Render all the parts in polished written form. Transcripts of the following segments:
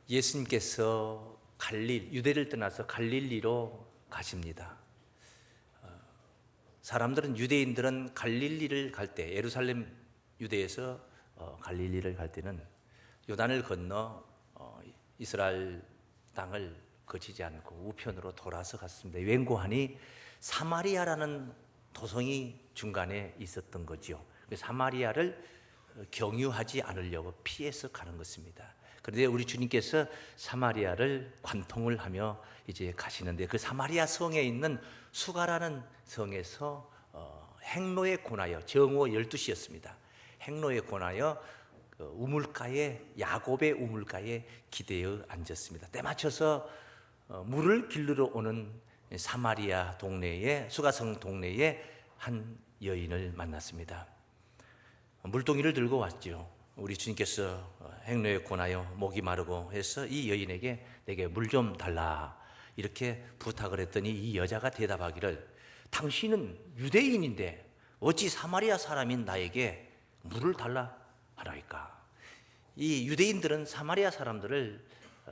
예수님께서 유대를 떠나서 갈릴리로 가십니다. 사람들은, 유대인들은 갈릴리를 갈 때, 예루살렘 유대에서 갈릴리를 갈 때는 요단을 건너 이스라엘 땅을 거치지 않고 우편으로 돌아서 갔습니다. 웬고하니 사마리아라는 도성이 중간에 있었던 거죠. 사마리아를 경유하지 않으려고 피해서 가는 것입니다. 그런데 우리 주님께서 사마리아를 관통을 하며 이제 가시는데, 그 사마리아 성에 있는 수가라는 성에서 행로에 권하여, 정오 12시였습니다. 행로에 권하여 우물가에, 야곱의 우물가에 기대어 앉았습니다. 때 맞춰서 물을 길르러 오는 사마리아 동네에, 수가성 동네에 한 여인을 만났습니다. 물동이를 들고 왔죠. 우리 주님께서 행로에 권하여 목이 마르고 해서 이 여인에게 내게 물 좀 달라 이렇게 부탁을 했더니, 이 여자가 대답하기를, 당신은 유대인인데 어찌 사마리아 사람인 나에게 물을 달라 하나이까. 이 유대인들은 사마리아 사람들을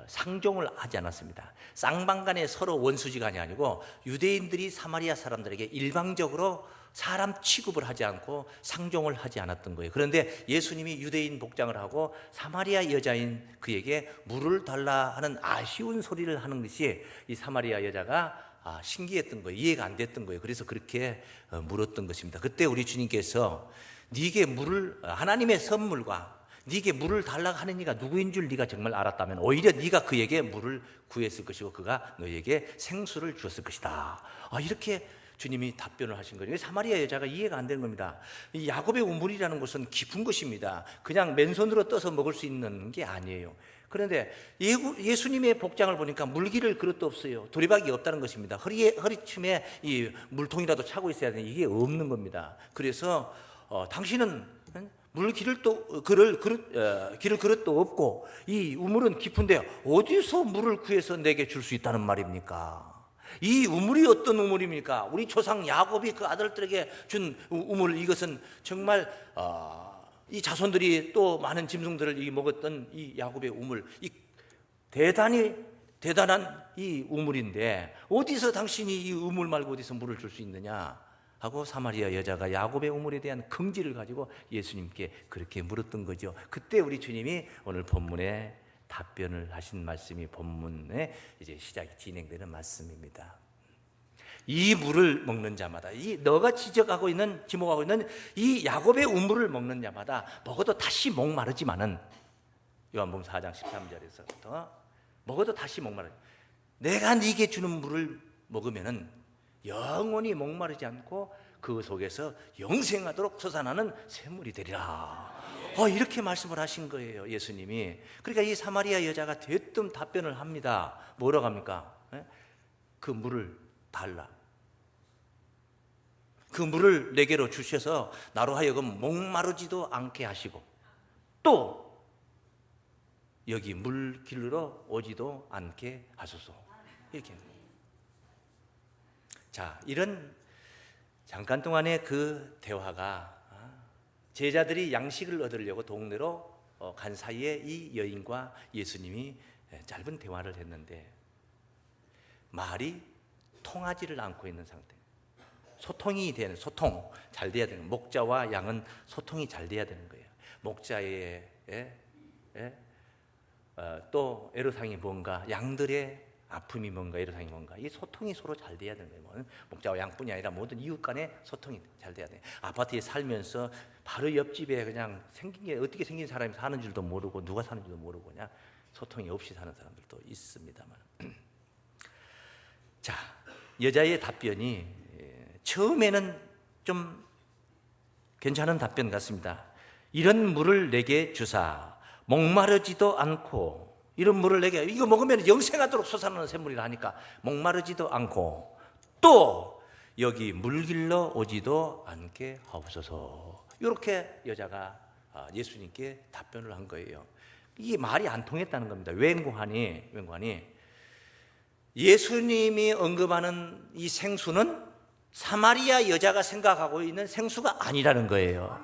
상종을 하지 않았습니다. 쌍방간에 서로 원수지간이 아니고, 유대인들이 사마리아 사람들에게 일방적으로 사람 취급을 하지 않고 상종을 하지 않았던 거예요. 그런데 예수님이 유대인 복장을 하고 사마리아 여자인 그에게 물을 달라 하는 아쉬운 소리를 하는 것이 이 사마리아 여자가 신기했던 거예요. 이해가 안 됐던 거예요. 그래서 그렇게 물었던 것입니다. 그때 우리 주님께서 네게 물을, 하나님의 선물과 네게 물을 달라고 하는 이가 누구인 줄 네가 정말 알았다면 오히려 네가 그에게 물을 구했을 것이고 그가 너에게 생수를 주었을 것이다. 이렇게 주님이 답변을 하신 거예요. 사마리아 여자가 이해가 안 되는 겁니다. 이 야곱의 우물이라는 것은 깊은 것입니다. 그냥 맨손으로 떠서 먹을 수 있는 게 아니에요. 그런데 예수님의 복장을 보니까 물기를 그릇도 없어요. 두리박이 없다는 것입니다. 허리춤에 이 물통이라도 차고 있어야 되는데 이게 없는 겁니다. 그래서 당신은 물 기를 그릇도 없고 이 우물은 깊은데 어디서 물을 구해서 내게 줄 수 있다는 말입니까? 이 우물이 어떤 우물입니까? 우리 조상 야곱이 그 아들들에게 준 우물, 이것은 정말 이 자손들이 또 많은 짐승들을 먹었던 이 야곱의 우물, 이 대단한 이 우물인데 어디서 당신이 이 우물 말고 어디서 물을 줄 수 있느냐 하고 사마리아 여자가 야곱의 우물에 대한 긍지를 가지고 예수님께 그렇게 물었던 거죠. 그때 우리 주님이 오늘 본문에 답변을 하신 말씀이 본문에 이제 시작이 진행되는 말씀입니다. 이 물을 먹는 자마다, 이 너가 지목하고 있는 이 야곱의 우물을 먹는 자마다 먹어도 다시 목마르지만은, 요한복음 4장 13절에서부터 먹어도 다시 목마르. 내가 네게 주는 물을 먹으면은 영원히 목마르지 않고 그 속에서 영생하도록 솟아나는 샘물이 되리라. 이렇게 말씀을 하신 거예요, 예수님이. 그러니까 이 사마리아 여자가 대뜸 답변을 합니다. 뭐라고 합니까? 그 물을 달라. 그 물을 내게로 주셔서 나로 하여금 목마르지도 않게 하시고 또 여기 물 길러 오지도 않게 하소서. 이렇게. 자, 이런 잠깐 동안의 그 대화가 제자들이 양식을 얻으려고 동네로 간 사이에 이 여인과 예수님이 짧은 대화를 했는데 말이 통하지를 않고 있는 상태. 소통 잘 돼야 되는, 목자와 양은 소통이 잘 돼야 되는 거예요. 목자의 또 애로사항이 뭔가, 양들의 아픔이 뭔가, 애로사항이 뭔가, 이 소통이 서로 잘 돼야 되는 거예요. 목자와 양뿐이 아니라 모든 이웃 간에 소통이 잘 돼야 돼요. 아파트에 살면서 바로 옆집에 그냥 생긴 게 어떻게 생긴 사람이 사는 줄도 모르고 누가 사는 줄도 모르고 그냥 소통이 없이 사는 사람들도 있습니다만. 자, 여자의 답변이 처음에는 좀 괜찮은 답변 같습니다. 이런 물을 내게 주사 목마르지도 않고, 이런 물을 내게, 이거 먹으면 영생하도록 솟아나는 샘물이라 하니까 목마르지도 않고 또 여기 물 길러 오지도 않게 하옵소서. 이렇게 여자가 예수님께 답변을 한 거예요. 이게 말이 안 통했다는 겁니다. 웬고하니 예수님이 언급하는 이 생수는 사마리아 여자가 생각하고 있는 생수가 아니라는 거예요.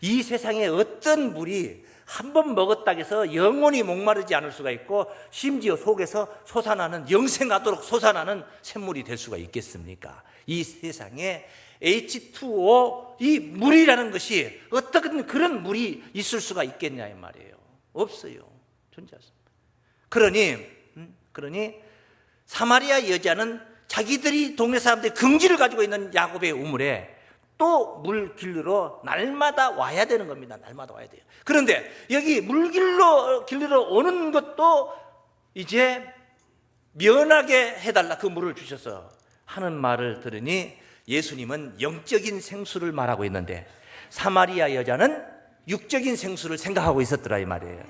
이 세상에 어떤 물이 한 번 먹었다 해서 영원히 목마르지 않을 수가 있고 심지어 속에서 솟아나는 영생하도록 솟아나는 샘물이 될 수가 있겠습니까? 이 세상에 H2O 이 물이라는 것이 어떤 그런 물이 있을 수가 있겠냐 이 말이에요. 없어요. 존재하지 않습니다. 그러니 사마리아 여자는 자기들이 동네 사람들이 긍지를 가지고 있는 야곱의 우물에 또 물 길르러 날마다 와야 되는 겁니다. 날마다 와야 돼요. 그런데 여기 물 길르러 오는 것도 이제 면하게 해달라, 그 물을 주셔서 하는 말을 들으니 예수님은 영적인 생수를 말하고 있는데 사마리아 여자는 육적인 생수를 생각하고 있었더라 이 말이에요.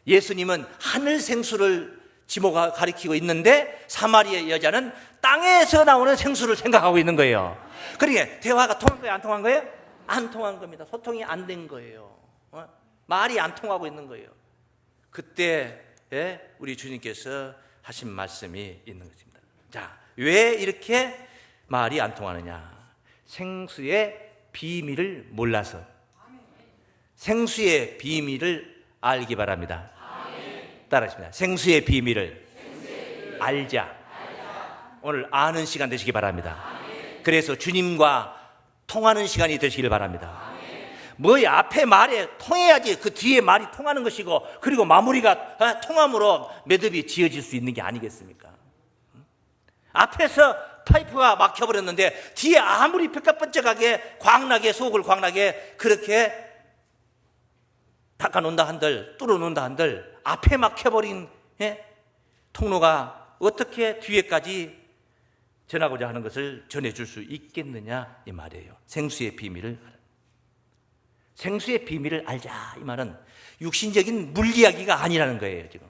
예수님은 하늘 생수를 지모가 가리키고 있는데 사마리아 여자는 땅에서 나오는 생수를 생각하고 있는 거예요. 그러니까 대화가 통한 거예요? 안 통한 거예요? 안 통한 겁니다. 소통이 안 된 거예요. 말이 안 통하고 있는 거예요. 그때 우리 주님께서 하신 말씀이 있는 것입니다. 자, 왜 이렇게 말이 안 통하느냐? 생수의 비밀을 몰라서. 생수의 비밀을 알기 바랍니다. 따라하십니다. 생수의 비밀을 알자. 오늘 아는 시간 되시기 바랍니다. 그래서 주님과 통하는 시간이 되시길 바랍니다. 뭐야, 앞에 말에 통해야지 그 뒤에 말이 통하는 것이고, 그리고 마무리가 통함으로 매듭이 지어질 수 있는 게 아니겠습니까? 앞에서 파이프가 막혀버렸는데 뒤에 아무리 뼈까번쩍하게 광나게, 속을 광나게 그렇게 닦아놓는다 한들, 뚫어놓는다 한들 앞에 막혀버린 통로가 어떻게 뒤에까지 전하고자 하는 것을 전해줄 수 있겠느냐 이 말이에요. 생수의 비밀을 알자 이 말은 육신적인 물 이야기가 아니라는 거예요. 지금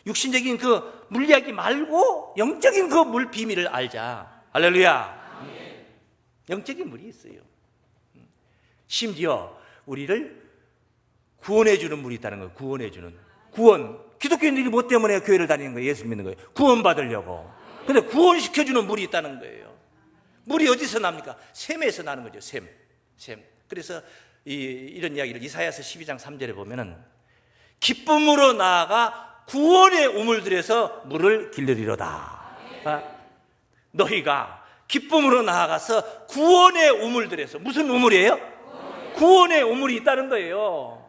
육신적인 그 물 이야기 말고 영적인 그 물 비밀을 알자. 할렐루야. 영적인 물이 있어요. 심지어 우리를 구원해 주는 물이 있다는 거예요. 구원. 기독교인들이 뭐 때문에 교회를 다니는 거예요? 예수 믿는 거예요. 구원 받으려고. 근데 구원시켜주는 물이 있다는 거예요. 물이 어디서 납니까? 샘에서 나는 거죠. 샘. 그래서 이런 이야기를 이사야서 12장 3절에 보면은 기쁨으로 나아가 구원의 우물들에서 물을 길르리로다. 너희가 기쁨으로 나아가서 구원의 우물들에서, 무슨 우물이에요? 구원의 우물이 있다는 거예요.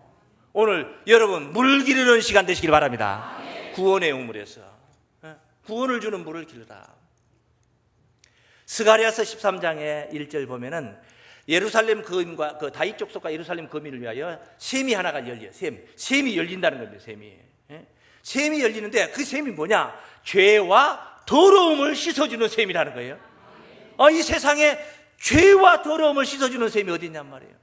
오늘 여러분 물 기르는 시간 되시길 바랍니다. 구원의 우물에서 구원을 주는 물을 길르다. 스가랴서 13장의 1절 보면은 예루살렘 거인과 그 다윗 족속과 예루살렘 거민을 위하여 샘이 하나가 열려. 샘이 열린다는 겁니다. 샘이 열리는데 그 샘이 뭐냐? 죄와 더러움을 씻어주는 샘이라는 거예요. 이 세상에 죄와 더러움을 씻어주는 샘이 어디 있냔 말이에요.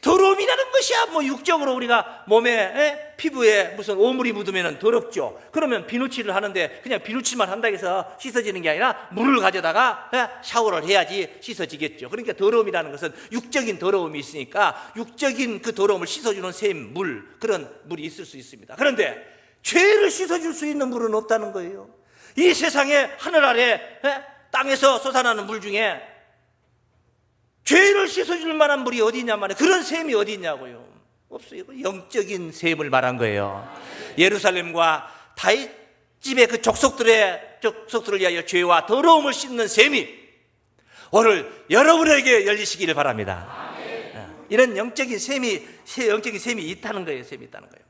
더러움이라는 것이야 뭐 육적으로 우리가 몸에 피부에 무슨 오물이 묻으면 더럽죠. 그러면 비누칠을 하는데 그냥 비누칠만 한다고 해서 씻어지는 게 아니라 물을 가져다가 샤워를 해야지 씻어지겠죠. 그러니까 더러움이라는 것은 육적인 더러움이 있으니까 육적인 그 더러움을 씻어주는 샘, 물, 그런 물이 있을 수 있습니다. 그런데 죄를 씻어줄 수 있는 물은 없다는 거예요. 이 세상에 하늘 아래 땅에서 솟아나는 물 중에 죄를 씻어줄 만한 물이 어디 있냐 말이에요. 그런 샘이 어디 있냐고요. 없어요. 영적인 샘을 말한 거예요. 예루살렘과 다윗 집의 그 족속들을 위하여 죄와 더러움을 씻는 샘이 오늘 여러분에게 열리시기를 바랍니다. 이런 영적인 샘이 있다는 거예요. 샘이 있다는 거예요.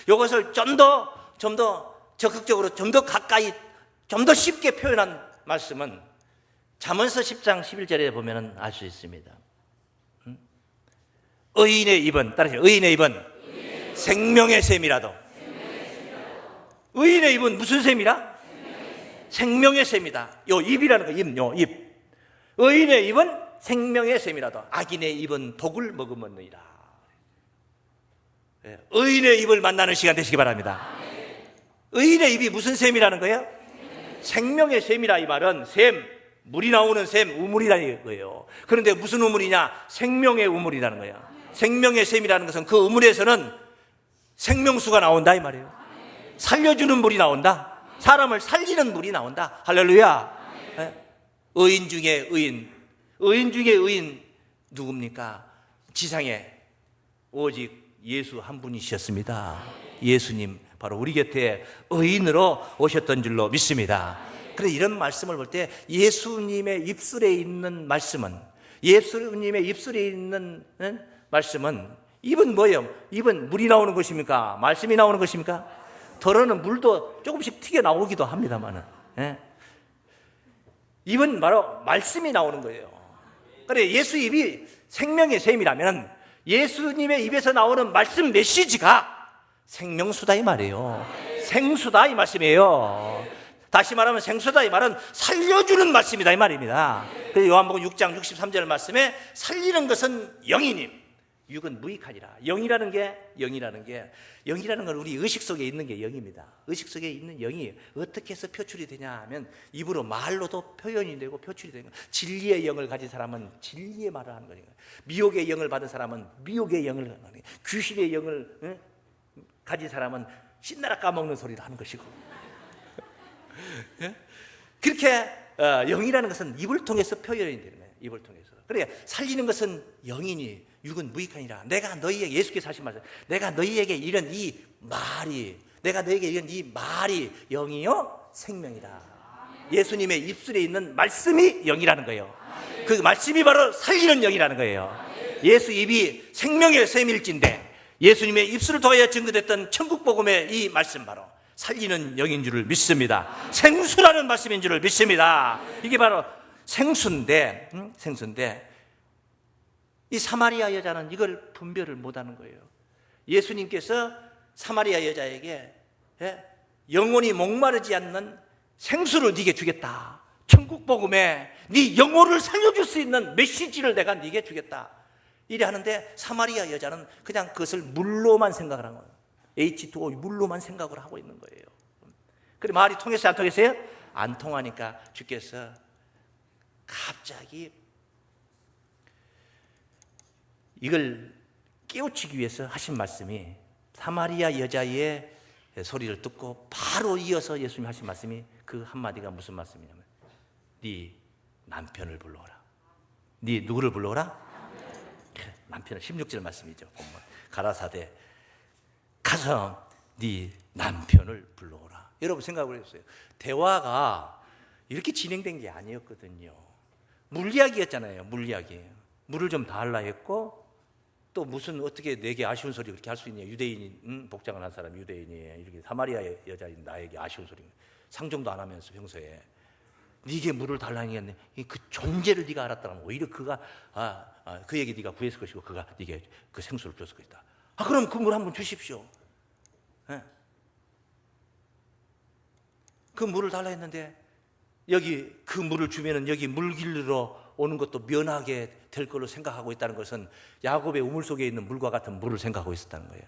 이것을 좀 더 적극적으로, 좀 더 가까이, 좀 더 쉽게 표현한 말씀은 잠언서 10장 11절에 보면 알 수 있습니다. 의인의 입은, 따라하세요. 의인의 입은 생명의 샘이라도. 의인의 입은 무슨 샘이라? 생명의 샘이다. 요 입이라는 거, 입. 의인의 입은 생명의 샘이라도 악인의 입은 독을 머금었느니라. 의인의 입을 만나는 시간 되시기 바랍니다. 의인의 입이 무슨 샘이라는 거예요? 생명의 샘이라. 이 말은 샘, 물이 나오는 샘, 우물이라는 거예요. 그런데 무슨 우물이냐? 생명의 우물이라는 거예요. 생명의 샘이라는 것은 그 우물에서는 생명수가 나온다 이 말이에요. 살려주는 물이 나온다. 사람을 살리는 물이 나온다. 할렐루야. 의인 중에 의인 누굽니까? 지상에 오직 예수 한 분이셨습니다. 예수님 바로 우리 곁에 의인으로 오셨던 줄로 믿습니다. 그런데 이런 말씀을 볼 때 예수님의 입술에 있는 말씀은, 예수님의 입술에 있는 말씀은, 입은 뭐예요? 입은 물이 나오는 것입니까? 말씀이 나오는 것입니까? 더러는 물도 조금씩 튀겨 나오기도 합니다만은, 입은 바로 말씀이 나오는 거예요. 그래, 예수 입이 생명의 샘이라면 예수님의 입에서 나오는 말씀 메시지가 생명수다 이 말이에요. 생수다 이 말씀이에요. 다시 말하면 생수다 이 말은 살려주는 말씀이다 이 말입니다. 그래서 요한복음 6장 63절 말씀에 살리는 것은 영이님, 육은 무익하니라. 영이라는 건 우리 의식 속에 있는 게 영입니다. 의식 속에 있는 영이 어떻게 해서 표출이 되냐 하면 입으로 말로도 표현이 되고 표출이 되는 거예요. 진리의 영을 가진 사람은 진리의 말을 하는 거예요. 미혹의 영을 받은 사람은 미혹의 영을 하는 거예요. 귀신의 영을 가진 사람은 신나라 까먹는 소리를 하는 것이고, 그렇게 영이라는 것은 입을 통해서 표현이 되는 거예요. 입을 통해서. 그러니까 살리는 것은 영이니 육은 무익하니라. 내가 너희에게, 예수께서 하신 말씀, 내가 너희에게 이런 이 말이, 영이요 생명이다. 예수님의 입술에 있는 말씀이 영이라는 거예요. 그 말씀이 바로 살리는 영이라는 거예요. 예수 입이 생명의 샘일진데 예수님의 입술을 통하여 증거됐던 천국복음의 이 말씀, 바로 살리는 영인 줄을 믿습니다. 생수라는 말씀인 줄을 믿습니다. 이게 바로 생수인데 이 사마리아 여자는 이걸 분별을 못하는 거예요. 예수님께서 사마리아 여자에게 영혼이 목마르지 않는 생수를 네게 주겠다. 천국복음에 네 영혼을 살려줄 수 있는 메시지를 내가 네게 주겠다. 이래 하는데 사마리아 여자는 그냥 그것을 물로만 생각을 한 거예요. H2O 물로만 생각을 하고 있는 거예요. 그래, 말이 통했어요, 안 통했어요? 안 통하니까 주께서 갑자기 이걸 깨우치기 위해서 하신 말씀이, 사마리아 여자의 소리를 듣고 바로 이어서 예수님이 하신 말씀이 그 한마디가 무슨 말씀이냐면 네 남편을 불러오라. 네 누구를 불러오라? 남편을, 16절 말씀이죠. 본문. 가라사대 가서 네 남편을 불러오라. 여러분 생각을 해보세요. 대화가 이렇게 진행된 게 아니었거든요. 물이야기였잖아요. 물이야기. 물을 좀 달라 했고, 또 무슨 어떻게 내게 아쉬운 소리 그렇게 할 수 있냐. 유대인이, 복장을 한 사람 유대인이에요. 이렇게 사마리아 여자인 나에게 아쉬운 소리, 상종도 안 하면서 평소에 네게 물을 달라는 게 그 존재를 네가 알았다면 오히려 그가 그에게 네가 구했을 것이고 그가 네게 그 생수를 줬을 것이다. 그럼 그 물 한번 주십시오. 그 물을 달라 했는데 여기 그 물을 주면은 여기 물길로 오는 것도 면하게 될 걸로 생각하고 있다는 것은 야곱의 우물 속에 있는 물과 같은 물을 생각하고 있었다는 거예요.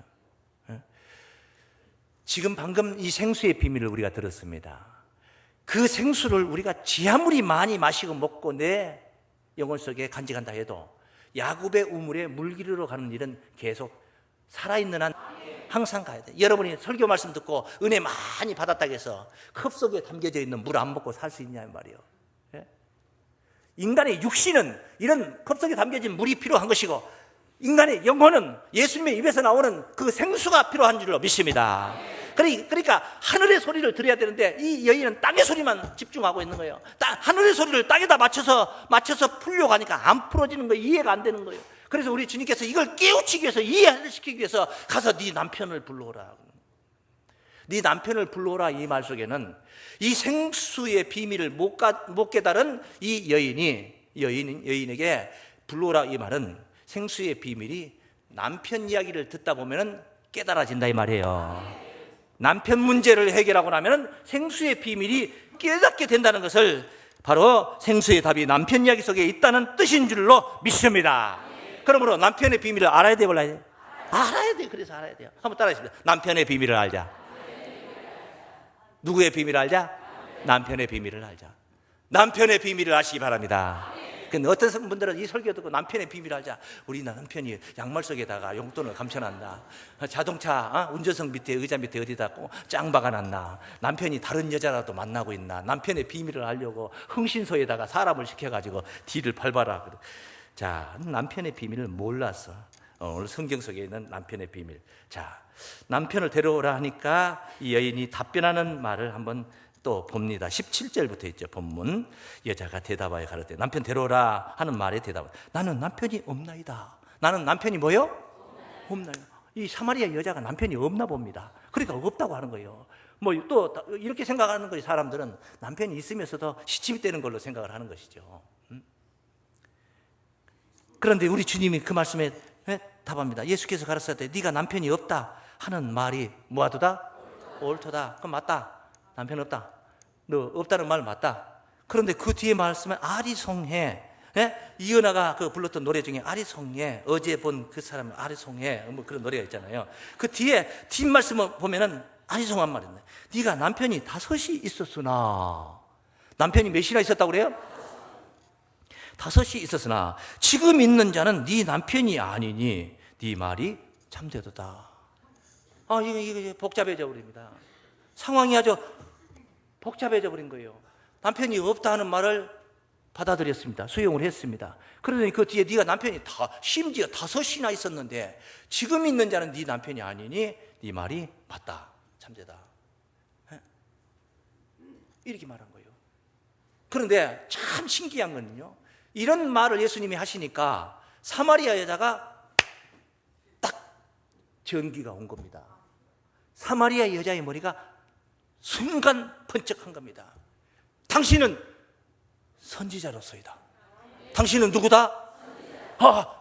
지금 방금 이 생수의 비밀을 우리가 들었습니다. 그 생수를 우리가 지아무리 많이 마시고 먹고 내 영혼 속에 간직한다 해도 야곱의 우물에 물길로 가는 일은 계속 살아있는 한 항상 가야 돼. 여러분이 설교 말씀 듣고 은혜 많이 받았다고 해서 컵 속에 담겨져 있는 물 안 먹고 살 수 있냐 말이에요. 인간의 육신은 이런 컵 속에 담겨진 물이 필요한 것이고, 인간의 영혼은 예수님의 입에서 나오는 그 생수가 필요한 줄로 믿습니다. 그러니까 하늘의 소리를 들어야 되는데 이 여인은 땅의 소리만 집중하고 있는 거예요. 하늘의 소리를 땅에다 맞춰서 풀려고 하니까 안 풀어지는 거예요. 이해가 안 되는 거예요. 그래서 우리 주님께서 이걸 깨우치기 위해서, 이해를 시키기 위해서 가서 네 남편을 불러오라. 네 남편을 불러오라 이 말 속에는 이 생수의 비밀을 못 깨달은 이 여인에게 불러오라 이 말은 생수의 비밀이 남편 이야기를 듣다 보면은 깨달아진다 이 말이에요. 남편 문제를 해결하고 나면은 생수의 비밀이 깨닫게 된다는 것을, 바로 생수의 답이 남편 이야기 속에 있다는 뜻인 줄로 믿습니다. 그러므로 남편의 비밀을 알아야 돼, 몰라야 돼? 알아야 돼. 그래서 알아야 돼요. 한번 따라하십시다. 남편의 비밀을 알자. 누구의 비밀을 알자? 남편의 비밀을 알자. 남편의 비밀을 아시기 바랍니다. 근데 어떤 분들은 이 설교 듣고 남편의 비밀을 알자. 우리 남편이 양말 속에다가 용돈을 감춰놨나, 자동차 운전석 밑에, 의자 밑에 어디다 짱 박아놨나, 남편이 다른 여자라도 만나고 있나, 남편의 비밀을 알려고 흥신소에다가 사람을 시켜가지고 뒤를 밟아라. 자, 남편의 비밀을 몰라서 오늘 성경 속에 있는 남편의 비밀. 자, 남편을 데려오라 하니까 이 여인이 답변하는 말을 한번 또 봅니다. 17절부터 있죠. 본문. 여자가 대답하여 가로되 남편 데려오라 하는 말에 대답. 나는 남편이 없나이다. 나는 남편이 뭐요? 없나요. 이 사마리아 여자가 남편이 없나 봅니다. 그러니까 없다고 하는 거예요. 뭐 또 이렇게 생각하는 거예요. 사람들은 남편이 있으면서도 시침이 되는 걸로 생각을 하는 것이죠. 그런데 우리 주님이 그 말씀에 답합니다. 예수께서 가르치되 네가 남편이 없다 하는 말이 뭐하도다? 옳도다. 그럼 맞다. 남편 없다. 너 없다는 말 맞다. 그런데 그 뒤에 말씀은 아리송해. 이은하가 그 불렀던 노래 중에 아리송해. 어제 본 그 사람 아리송해. 뭐 그런 노래가 있잖아요. 그 뒤에 뒷말씀을 보면은 아리송한 말이네. 네가 남편이 5이 있었으나. 남편이 몇이나 있었다고 그래요? 5이 있었으나 지금 있는 자는 네 남편이 아니니 네 말이 참되도다. 이게 복잡해져 버립니다. 상황이 아주 복잡해져 버린 거예요. 남편이 없다 하는 말을 받아들였습니다. 수용을 했습니다. 그러더니 그 뒤에 네가 남편이 심지어 5이나 있었는데 지금 있는 자는 네 남편이 아니니 네 말이 맞다. 참되다. 이렇게 말한 거예요. 그런데 참 신기한 거는요. 이런 말을 예수님이 하시니까 사마리아 여자가 딱 전기가 온 겁니다. 사마리아 여자의 머리가 순간 번쩍한 겁니다. 당신은 선지자로서이다. 당신은 누구다?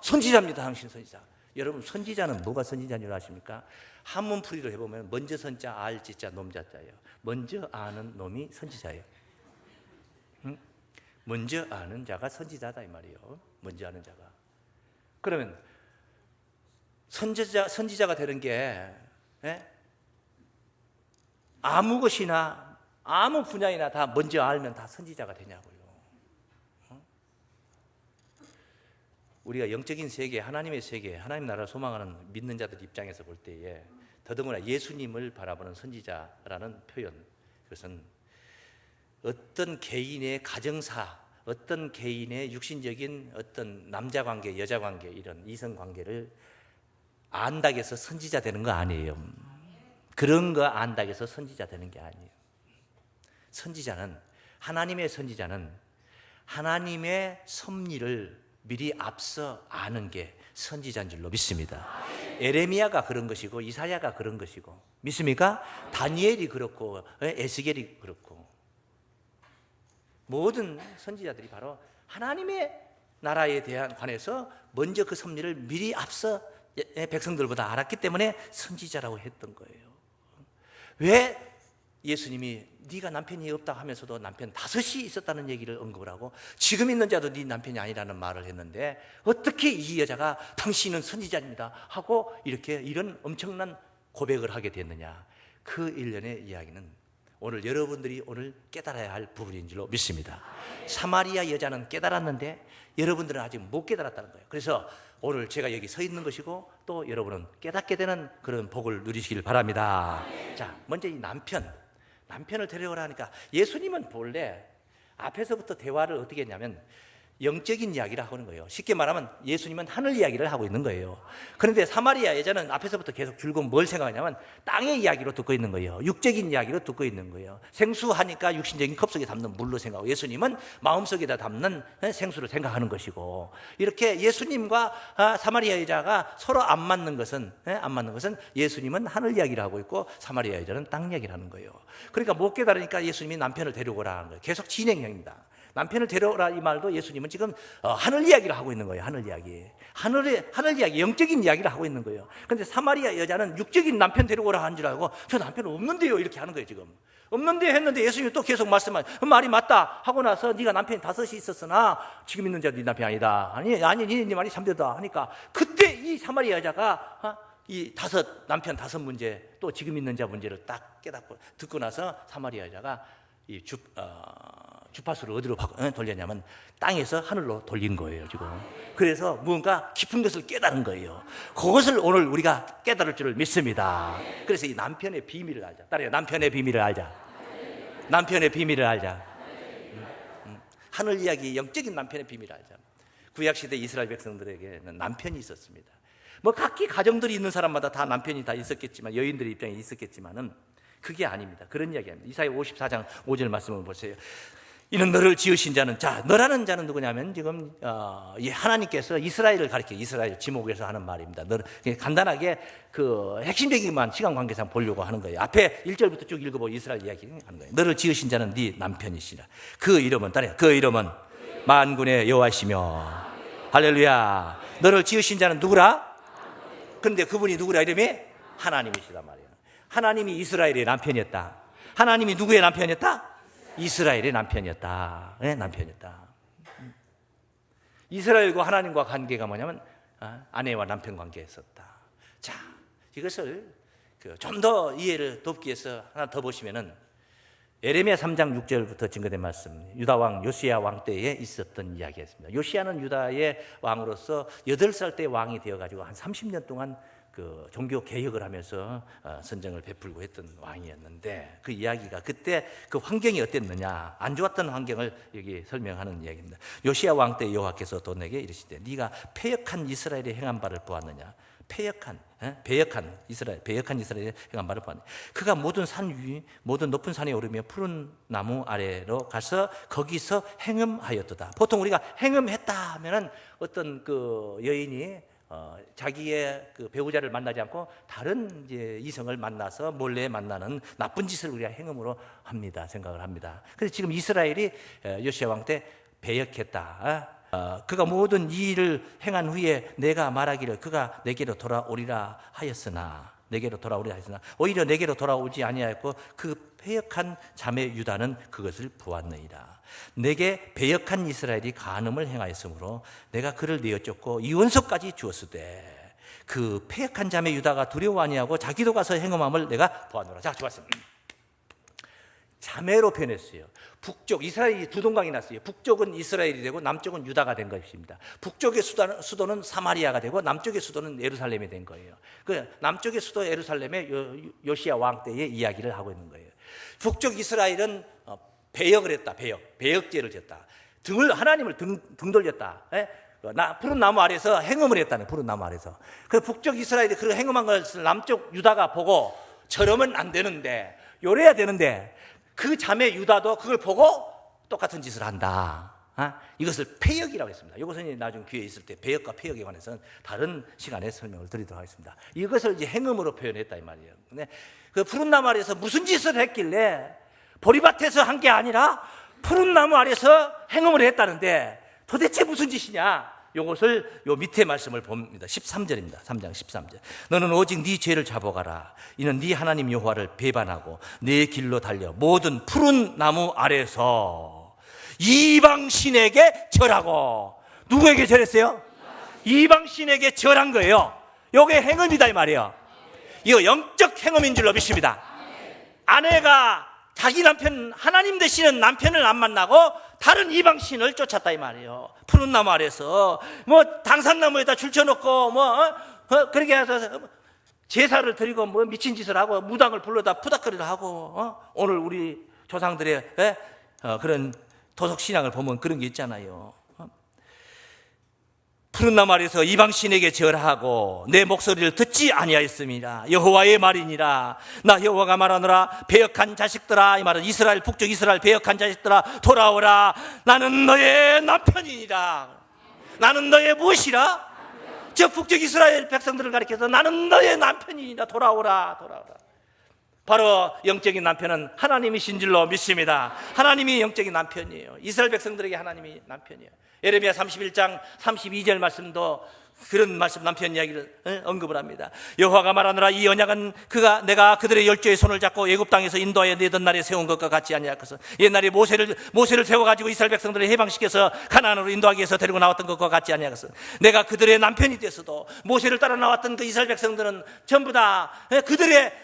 선지자입니다. 당신 선지자. 여러분 선지자는 뭐가 선지자인 줄 아십니까? 한문풀이로 해보면 먼저 선자 알지자 놈자자예요. 먼저 아는 놈이 선지자예요. 먼저 아는 자가 선지자다 이 말이에요. 먼저 아는 자가. 그러면 선지자가 되는 게 아무 것이나 아무 분야이나 다 먼저 알면 다 선지자가 되냐고요. 우리가 영적인 세계, 하나님의 세계, 하나님 나라를 소망하는 믿는 자들 입장에서 볼 때에 더더구나 예수님을 바라보는 선지자라는 표현, 그것은 어떤 개인의 가정사, 어떤 개인의 육신적인 어떤 남자 관계, 여자 관계, 이런 이성 관계를 안다고 해서 선지자 되는 거 아니에요. 그런 거 안다고 해서 선지자 되는 게 아니에요. 선지자는, 하나님의 선지자는 하나님의 섭리를 미리 앞서 아는 게 선지자인 줄로 믿습니다. 에레미야가 그런 것이고 이사야가 그런 것이고, 믿습니까? 다니엘이 그렇고 에스겔이 그렇고, 모든 선지자들이 바로 하나님의 나라에 대한 관해서 먼저 그 섭리를 미리 앞서 백성들보다 알았기 때문에 선지자라고 했던 거예요. 왜 예수님이 네가 남편이 없다 하면서도 남편 5이 있었다는 얘기를 언급을 하고 지금 있는 자도 네 남편이 아니라는 말을 했는데 어떻게 이 여자가 당신은 선지자입니다 하고 이렇게 이런 엄청난 고백을 하게 됐느냐? 그 일련의 이야기는 오늘 여러분들이 오늘 깨달아야 할 부분인 줄로 믿습니다. 사마리아 여자는 깨달았는데 여러분들은 아직 못 깨달았다는 거예요. 그래서 오늘 제가 여기 서 있는 것이고 또 여러분은 깨닫게 되는 그런 복을 누리시길 바랍니다. 자, 먼저 이 남편을 데려오라 하니까 예수님은 본래 앞에서부터 대화를 어떻게 했냐면 영적인 이야기를 하고 있는 거예요. 쉽게 말하면 예수님은 하늘 이야기를 하고 있는 거예요. 그런데 사마리아 여자는 앞에서부터 계속 줄곧 뭘 생각하냐면 땅의 이야기로 듣고 있는 거예요. 육적인 이야기로 듣고 있는 거예요. 생수하니까 육신적인 컵 속에 담는 물로 생각하고 예수님은 마음속에다 담는 생수를 생각하는 것이고, 이렇게 예수님과 사마리아 여자가 서로 안 맞는 것은 예수님은 하늘 이야기를 하고 있고 사마리아 여자는 땅 이야기를 하는 거예요. 그러니까 못 깨달으니까 예수님이 남편을 데려오라 하는 거예요. 계속 진행형입니다. 남편을 데려오라 이 말도 예수님은 지금 하늘 이야기를 하고 있는 거예요. 하늘 이야기. 하늘 이야기, 영적인 이야기를 하고 있는 거예요. 그런데 사마리아 여자는 육적인 남편 데려오라 하는 줄 알고 저 남편 없는데요 이렇게 하는 거예요. 지금 없는데 했는데 예수님이 또 계속 말씀하시고 말이 맞다 하고 나서 네가 남편이 5이 있었으나 지금 있는 자도 네 남편이 아니다. 아니 네 말이 참되다 하니까 그때 이 사마리아 여자가 이 남편 5 문제 또 지금 있는 자 문제를 딱 깨닫고 듣고 나서 사마리아 여자가 이 주파수를 어디로 돌렸냐면 땅에서 하늘로 돌린 거예요 지금. 그래서 무언가 깊은 것을 깨달은 거예요. 그것을 오늘 우리가 깨달을 줄을 믿습니다. 그래서 이 남편의 비밀을 알자. 따라요. 남편의 비밀을 알자. 남편의 비밀을 알자. 하늘 이야기, 영적인 남편의 비밀을 알자. 구약시대 이스라엘 백성들에게는 남편이 있었습니다. 뭐 각기 가정들이 있는 사람마다 다 남편이 다 있었겠지만, 여인들의 입장에 있었겠지만은 그게 아닙니다. 그런 이야기합니다. 이사야 54장 5절 말씀을 보세요. 이는 너를 지으신 자는, 자, 너라는 자는 누구냐면 지금 하나님께서 이스라엘을 가리켜, 이스라엘 지목에서 하는 말입니다. 너, 간단하게 그 핵심적인만 시간 관계상 보려고 하는 거예요. 앞에 1절부터 쭉 읽어보고 이스라엘 이야기 하는 거예요. 너를 지으신 자는 네 남편이시라. 그 이름은, 따라해요. 그 이름은 만군의 여호와시며. 할렐루야. 너를 지으신 자는 누구라? 그런데 그분이 누구라? 이름이 하나님이시단 말이에요. 하나님이 이스라엘의 남편이었다. 하나님이 누구의 남편이었다? 이스라엘의 남편이었다. 네, 남편이었다. 이스라엘과 하나님과 관계가 뭐냐면 아내와 남편 관계였었다. 자, 이것을 좀 더 이해를 돕기 위해서 하나 더 보시면은 예레미야 3장 6절부터 증거된 말씀, 유다 왕 요시야 왕 때에 있었던 이야기였습니다. 요시야는 유다의 왕으로서 8살 때 왕이 되어가지고 한 30년 동안 그 종교 개혁을 하면서 선정을 베풀고 했던 왕이었는데, 그 이야기가 그때 그 환경이 어땠느냐, 안 좋았던 환경을 여기 설명하는 이야기입니다. 요시야 왕 때 여호와께서 또 내게 이르시되 네가 패역한 이스라엘의 행한 바를 보았느냐. 패역한 이스라엘의 행한 바를 보았느냐. 그가 모든 산 위, 모든 높은 산에 오르며 푸른 나무 아래로 가서 거기서 행음하였도다. 보통 우리가 행음했다 하면은 어떤 그 여인이 자기의 그 배우자를 만나지 않고 다른 이제 이성을 만나서 몰래 만나는 나쁜 짓을 우리가 행음으로 합니다. 생각을 합니다. 그래서 지금 이스라엘이 요시야 왕 때 배역했다. 그가 모든 이 일을 행한 후에 내가 말하기를 그가 내게로 돌아오리라 하였으나, 오히려 내게로 돌아오지 아니하였고 그 패역한 자매 유다는 그것을 보았느니라. 내게 배역한 이스라엘이 간음을 행하였으므로 내가 그를 내어 쫓고 이원소까지 주었으되 그 패역한 자매 유다가 두려워 아니하고 자기도 가서 행음함을 내가 보았노라. 자, 좋았습니다. 자매로 표현했어요. 북쪽, 이스라엘이 두 동강이 났어요. 북쪽은 이스라엘이 되고 남쪽은 유다가 된 것입니다. 북쪽의 수도는 사마리아가 되고 남쪽의 수도는 예루살렘이 된 거예요. 그 남쪽의 수도 예루살렘의 요시야 왕 때의 이야기를 하고 있는 거예요. 북쪽 이스라엘은 배역을 했다. 배역죄를 졌다. 하나님을 등 돌렸다. 푸른 나무 아래서 행음을 했다는, 푸른 나무 아래서. 그 북쪽 이스라엘이 그 행음한 것을 남쪽 유다가 보고 저러면 안 되는데, 요래야 되는데, 그 자매 유다도 그걸 보고 똑같은 짓을 한다. 이것을 패역이라고 했습니다. 이것은 나중 기회에 있을 때 배역과 패역에 관해서는 다른 시간에 설명을 드리도록 하겠습니다. 이것을 이제 행음으로 표현했다 이 말이에요. 근데 그 푸른 나무 아래서 무슨 짓을 했길래 보리밭에서 한 게 아니라 푸른 나무 아래서 행음을 했다는데 도대체 무슨 짓이냐? 이것을 요 밑에 말씀을 봅니다. 13절입니다. 3장 13절. 너는 오직 네 죄를 잡아가라. 이는 네 하나님 여호와를 배반하고 네 길로 달려 모든 푸른 나무 아래서 이방 신에게 절하고. 누구에게 절했어요? 이방 신에게 절한 거예요. 이게 행음이다 이 말이에요. 이거 영적 행음인 줄로 믿습니다. 아내가 자기 남편, 하나님 되시는 남편을 안 만나고 다른 이방 신을 쫓았다 이 말이에요. 푸른 나무 아래서 당산나무에다 줄쳐놓고 그렇게 해서 제사를 드리고 미친 짓을 하고 무당을 불러다 푸닥거리를 하고 오늘 우리 조상들의 그런 도속 신앙을 보면 그런 게 있잖아요. 푸른 나무 아래서 이방신에게 절하고 내 목소리를 듣지 아니하였습니다. 여호와의 말이니라. 나 여호와가 말하노라. 배역한 자식들아, 이 말은 이스라엘, 북쪽 이스라엘 배역한 자식들아 돌아오라. 나는 너의 남편이니라. 나는 너의 무엇이라? 저 북쪽 이스라엘 백성들을 가리켜서 나는 너의 남편이니라. 돌아오라. 바로 영적인 남편은 하나님이신 줄로 믿습니다. 하나님이 영적인 남편이에요. 이스라엘 백성들에게 하나님이 남편이에요. 예레미야 31장 32절 말씀도 그런 말씀, 남편 이야기를 언급을 합니다. 여호와가 말하노라. 이 언약은 내가 그들의 열조의 손을 잡고 애굽 땅에서 인도하여 내던 날에 세운 것과 같지 아니하겠어. 옛날에 모세를 세워가지고 이스라엘 백성들을 해방시켜서 가나안으로 인도하기 위해서 데리고 나왔던 것과 같지 아니하겠어. 내가 그들의 남편이 됐어도 모세를 따라 나왔던 그 이스라엘 백성들은 전부 다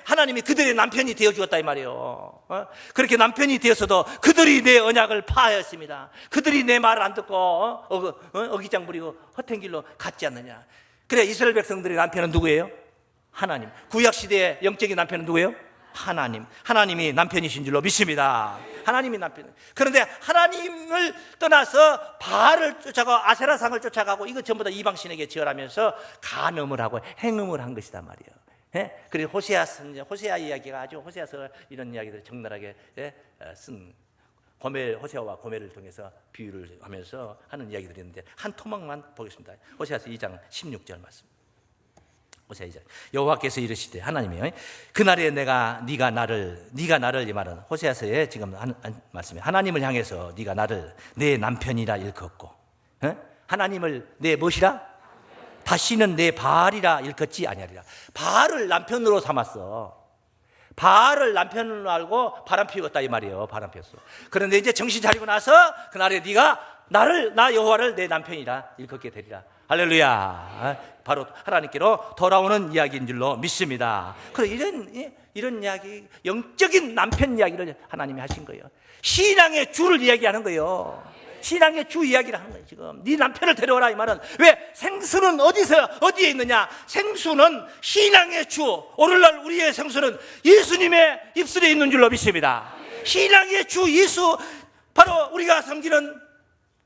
하나님이 그들의 남편이 되어 주었다 이 말이에요. 그렇게 남편이 되었어도 그들이 내 언약을 파하였습니다. 그들이 내 말을 안 듣고 어기장 부리고 헛된 길로 갔지 않느냐. 그래, 이스라엘 백성들의 남편은 누구예요? 하나님. 구약 시대의 영적인 남편은 누구예요? 하나님이 남편이신 줄로 믿습니다. 하나님이 남편. 그런데 하나님을 떠나서 바알을 쫓아가고 아세라상을 쫓아가고 이거 전부 다 이방신에게 절하면서 간음을 하고 행음을 한 것이단 말이에요. 예? 그리고 호세아 이야기가 아주 호세아서 이런 이야기들을 적나라하게 쓴 호세아와 고멜을 통해서 비유를 하면서 하는 이야기들이 있는데 한 토막만 보겠습니다. 호세아서 2장 16절 말씀. 호세아 2장. 여호와께서 이르시되 하나님이요 그날에 네가 나를 이 말은 호세아서의 지금 한 말씀이 하나님을 향해서 네가 나를 내 남편이라 일컫고 하나님을 내 무엇이라? 다시는 내 바알이라 일컫지 아니하리라. 바알을 남편으로 삼았어. 바알을 남편으로 알고 바람 피웠다 이 말이에요. 바람 피웠어. 그런데 이제 정신 차리고 나서 그날에 네가 나 여호와를 내 남편이라 일컫게 되리라. 할렐루야. 바로 하나님께로 돌아오는 이야기인 줄로 믿습니다. 그래 이런 이야기, 영적인 남편 이야기를 하나님이 하신 거예요. 신앙의 주를 이야기하는 거예요. 신앙의 주 이야기를 하는 거예요. 지금 네 남편을 데려오라 이 말은 왜? 생수는 어디에 있느냐? 생수는 신앙의 주. 오늘날 우리의 생수는 예수님의 입술에 있는 줄로 믿습니다. 신앙의 주 예수, 바로 우리가 섬기는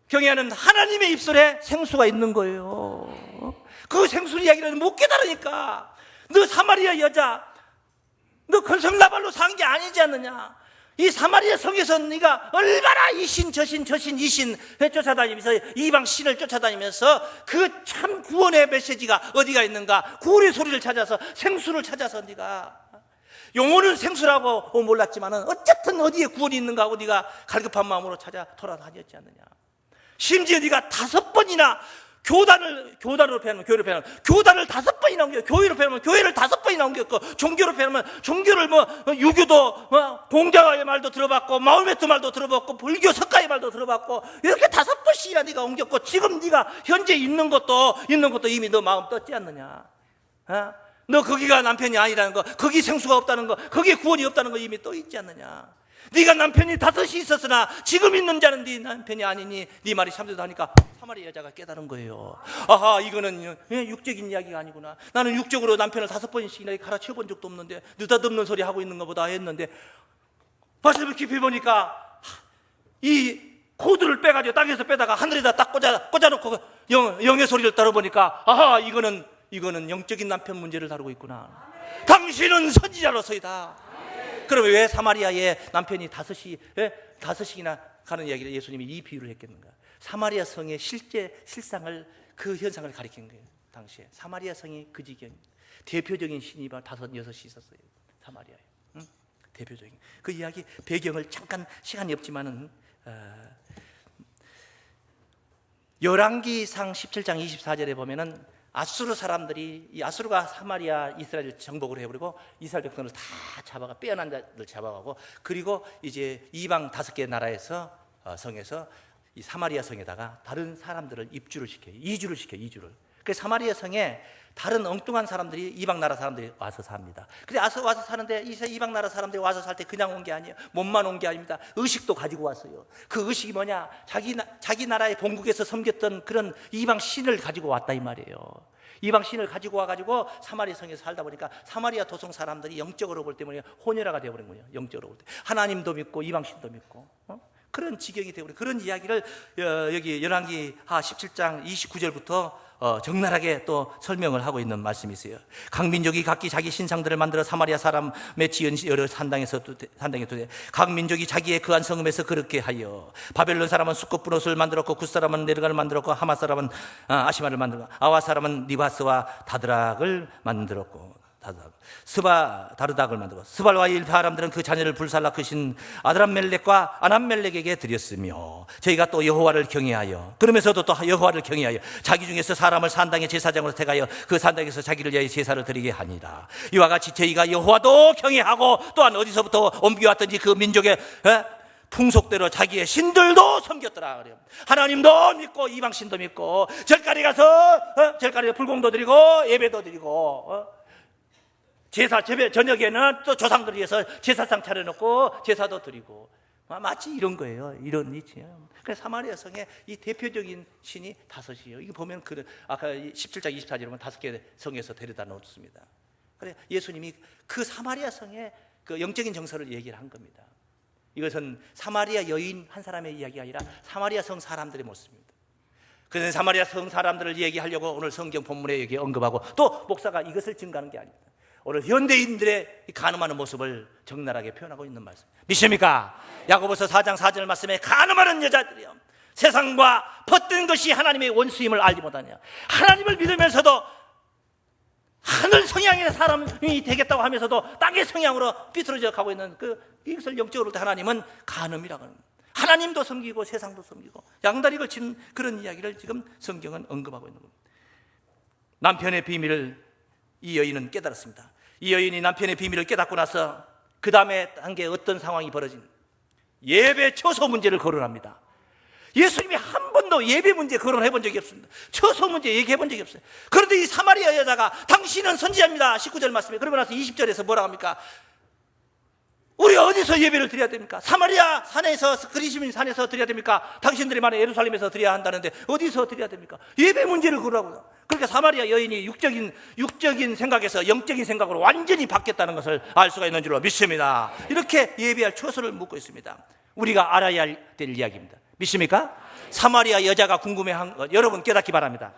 경외하는 하나님의 입술에 생수가 있는 거예요. 그 생수 이야기를 못 깨달으니까 너 사마리아 여자, 너 건성나발로 산 게 아니지 않느냐? 이 사마리아 성에서 네가 얼마나 이신 쫓아다니면서 이방 신을 쫓아다니면서 그 참 구원의 메시지가 어디가 있는가? 구원의 소리를 찾아서 생수를 찾아서 네가 용어는 생수라고 몰랐지만은 어쨌든 어디에 구원이 있는가 하고 네가 갈급한 마음으로 찾아 돌아다녔지 않느냐? 심지어 네가 5번이나 교단으로 패하면 교회로 교단을 5번이나 옮겨, 교회로 패하면 교회를 5번이나 옮겼고, 종교로 패하면 종교를 유교도 공자의 말도 들어봤고, 마호메트 말도 들어봤고, 불교 석가의 말도 들어봤고, 이렇게 5번씩이나 네가 옮겼고, 지금 네가 현재 있는 것도 이미 너 마음 떴지 않느냐? 너 거기가 남편이 아니라는 거, 거기 생수가 없다는 거, 거기에 구원이 없다는 거 이미 떠 있지 않느냐? 네가 남편이 5이 있었으나 지금 있는 자는 네 남편이 아니니 네 말이 참되다 하니까 사마리아 여자가 깨달은 거예요. 아하, 이거는 육적인 이야기가 아니구나. 나는 육적으로 남편을 5번씩이나 갈아치워 본 적도 없는데 느닷없는 소리 하고 있는 것보다 했는데 말씀을 깊이 보니까 이 코드를 빼가지고 땅에서 빼다가 하늘에다 딱 꽂아놓고 영의 소리를 따라보니까 아하, 이거는 영적인 남편 문제를 다루고 있구나. 당신은 선지자로서이다. 그러면 왜 사마리아의 남편이 5씩이나 가는 이야기를 예수님이 이 비유를 했겠는가? 사마리아 성의 실상을, 그 현상을 가리킨 거예요. 당시에 사마리아 성이 그 지경, 대표적인 신이 5, 6이 있었어요. 사마리아에. 대표적인 그 이야기 배경을 잠깐 시간이 없지만은 열왕기상 17장 24절에 보면은 아수르 사람들이, 이 아수르가 사마리아 이스라엘을 정복을 해버리고 이스라엘 백성을 다 잡아가, 빼어난 자들 잡아가고, 그리고 이제 이방 5개 나라에서 성에서 이 사마리아 성에다가 다른 사람들을 이주를 시켜요. 그래서 사마리아 성에 다른 엉뚱한 사람들이, 이방 나라 사람들이 와서 삽니다. 근데 와서 사는데 이방 나라 사람들이 와서 살 때 그냥 온 게 아니에요. 몸만 온 게 아닙니다. 의식도 가지고 왔어요. 그 의식이 뭐냐? 자기 나라의 본국에서 섬겼던 그런 이방 신을 가지고 왔다 이 말이에요. 이방 신을 가지고 와가지고 사마리아 성에서 살다 보니까 사마리아 도성 사람들이 영적으로 볼 때 뭐냐? 혼혈아가 되어버린 거예요. 영적으로 볼 때 하나님도 믿고 이방 신도 믿고 그런 지경이 되어버린, 그런 이야기를 여기 열왕기하 17장 29절부터 적나라하게 또 설명을 하고 있는 말씀이 있어요. 각 민족이 각기 자기 신상들을 만들어 사마리아 사람의 지은 여러 산당에 두되 각 민족이 자기의 그한 성읍에서 그렇게 하여 바벨론 사람은 수컷 분옷을 만들었고 굿 사람은 네르가를 만들었고 하마 사람은 아시마를 만들었고 아와 사람은 니바스와 다드락을 만들었고 다르닥을 만들고 스발과 일 사람들은 그 자녀를 불살라 크신 아드람멜렉과 아남멜렉에게 드렸으며 저희가 또 여호와를 경외하여, 그러면서도 또 여호와를 경외하여 자기 중에서 사람을 산당의 제사장으로 택하여 그 산당에서 자기를 위하여 제사를 드리게 하니라. 이와 같이 저희가 여호와도 경외하고 또한 어디서부터 옮겨왔든지 그 민족의 풍속대로 자기의 신들도 섬겼더라. 그래요. 하나님도 믿고 이방신도 믿고 절간에 가서 절간에 불공도 드리고 예배도 드리고 저녁에는 또 조상들 위해서 제사상 차려놓고 제사도 드리고, 마치 이런 거예요. 이런 이치요. 그래서 사마리아 성의 이 대표적인 신이 5이에요. 이거 보면 아까 17장 24절에 보면 5개 성에서 데려다 놓습니다. 그래 예수님이 그 사마리아 성에 그 영적인 정서를 얘기를 한 겁니다. 이것은 사마리아 여인 한 사람의 이야기가 아니라 사마리아 성 사람들의 모습입니다. 그래서 사마리아 성 사람들을 얘기하려고 오늘 성경 본문에 여기 언급하고, 또 목사가 이것을 증가하는 게 아닙니다. 오늘 현대인들의 간음하는 모습을 적나라하게 표현하고 있는 말씀 믿습니까? 야고보서 4장 4절 말씀에 간음하는 여자들이여 세상과 벗든 것이 하나님의 원수임을 알지 못하냐. 하나님을 믿으면서도 하늘 성향의 사람이 되겠다고 하면서도 땅의 성향으로 삐뚤어져 가고 있는 이것을 영적으로 볼 때 하나님은 간음이라고 합니다. 하나님도 섬기고 세상도 섬기고 양다리 걸치는 그런 이야기를 지금 성경은 언급하고 있는 겁니다. 남편의 비밀을 이 여인은 깨달았습니다. 이 여인이 남편의 비밀을 깨닫고 나서 그 다음에 단계에 어떤 상황이 벌어진, 예배 처소 문제를 거론합니다. 예수님이 한 번도 예배 문제 거론해 본 적이 없습니다. 처소 문제 얘기해 본 적이 없어요. 그런데 이 사마리아 여자가 당신은 선지자입니다. 19절 말씀에. 그러고 나서 20절에서 뭐라고 합니까? 우리가 어디서 예배를 드려야 됩니까? 사마리아 산에서, 그리시민 산에서 드려야 됩니까? 당신들이 만약 예루살렘에서 드려야 한다는데 어디서 드려야 됩니까? 예배 문제를 거론하고, 그러니까 사마리아 여인이 육적인 생각에서 영적인 생각으로 완전히 바뀌었다는 것을 알 수가 있는 줄로 믿습니다. 이렇게 예배할 처소를 묻고 있습니다. 우리가 알아야 될 이야기입니다. 믿습니까? 사마리아 여자가 궁금해한 것 여러분 깨닫기 바랍니다.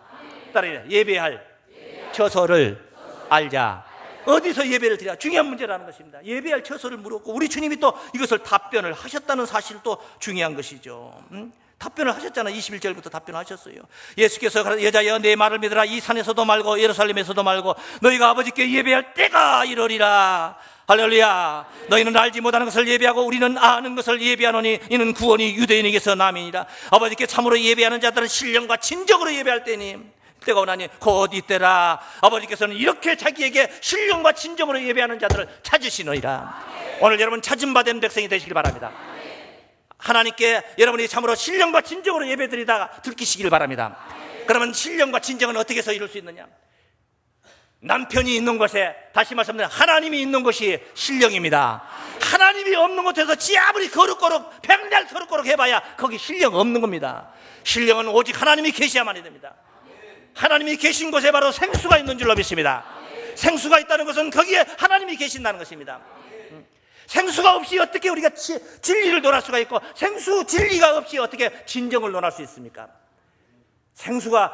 따라해요. 예배할 처소를 알자. 어디서 예배를 드려야 중요한 문제라는 것입니다. 예배할 처소를 물었고, 우리 주님이 또 이것을 답변을 하셨다는 사실도 중요한 것이죠. 답변을 하셨잖아요. 21절부터 답변하셨어요. 예수께서 여자여 내 말을 믿으라. 이 산에서도 말고 예루살렘에서도 말고 너희가 아버지께 예배할 때가 이르리라. 할렐루야. 너희는 알지 못하는 것을 예배하고 우리는 아는 것을 예배하노니 이는 구원이 유대인에게서 남이니라. 아버지께 참으로 예배하는 자들은 신령과 진정으로 예배할 때니 때가 오나니 곧 이때라. 아버지께서는 이렇게 자기에게 신령과 진정으로 예배하는 자들을 찾으시느니라. 오늘 여러분 찾은 바 된 백성이 되시길 바랍니다. 하나님께 여러분이 참으로 신령과 진정으로 예배드리다가 들키시길 바랍니다. 그러면 신령과 진정은 어떻게 해서 이룰 수 있느냐? 남편이 있는 곳에, 다시 말씀드리면 하나님이 있는 곳이 신령입니다. 하나님이 없는 곳에서 지 아무리 거룩거룩 백날 거룩거룩 해봐야 거기 신령 없는 겁니다. 신령은 오직 하나님이 계셔야만이 됩니다. 하나님이 계신 곳에 바로 생수가 있는 줄로 믿습니다. 생수가 있다는 것은 거기에 하나님이 계신다는 것입니다. 생수가 없이 어떻게 우리가 진리를 논할 수가 있고, 진리가 없이 어떻게 진정을 논할 수 있습니까?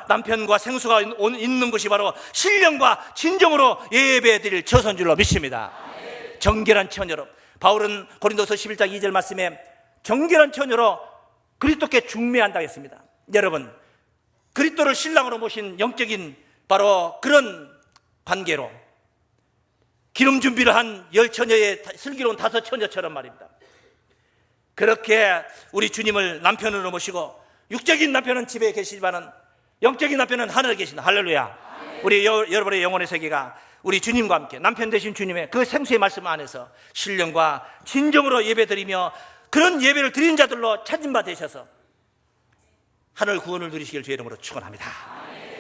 남편과 생수가 있는 곳이 바로 신령과 진정으로 예배드릴 처소인 줄로 믿습니다. 정결한 처녀로, 바울은 고린도서 11장 2절 말씀에 정결한 처녀로 그리스도께 중매한다고 했습니다. 여러분, 그리스도를 신랑으로 모신 영적인 바로 그런 관계로 기름 준비를 한 10처녀의 슬기로운 5처녀처럼 말입니다. 그렇게 우리 주님을 남편으로 모시고, 육적인 남편은 집에 계시지만은 영적인 남편은 하늘에 계신다. 할렐루야. 우리 여러분의 영혼의 세계가 우리 주님과 함께 남편 되신 주님의 그 생수의 말씀 안에서 신령과 진정으로 예배드리며 그런 예배를 드린 자들로 찾은 바 되셔서 하늘 구원을 누리시길 주의 이름으로 축원합니다.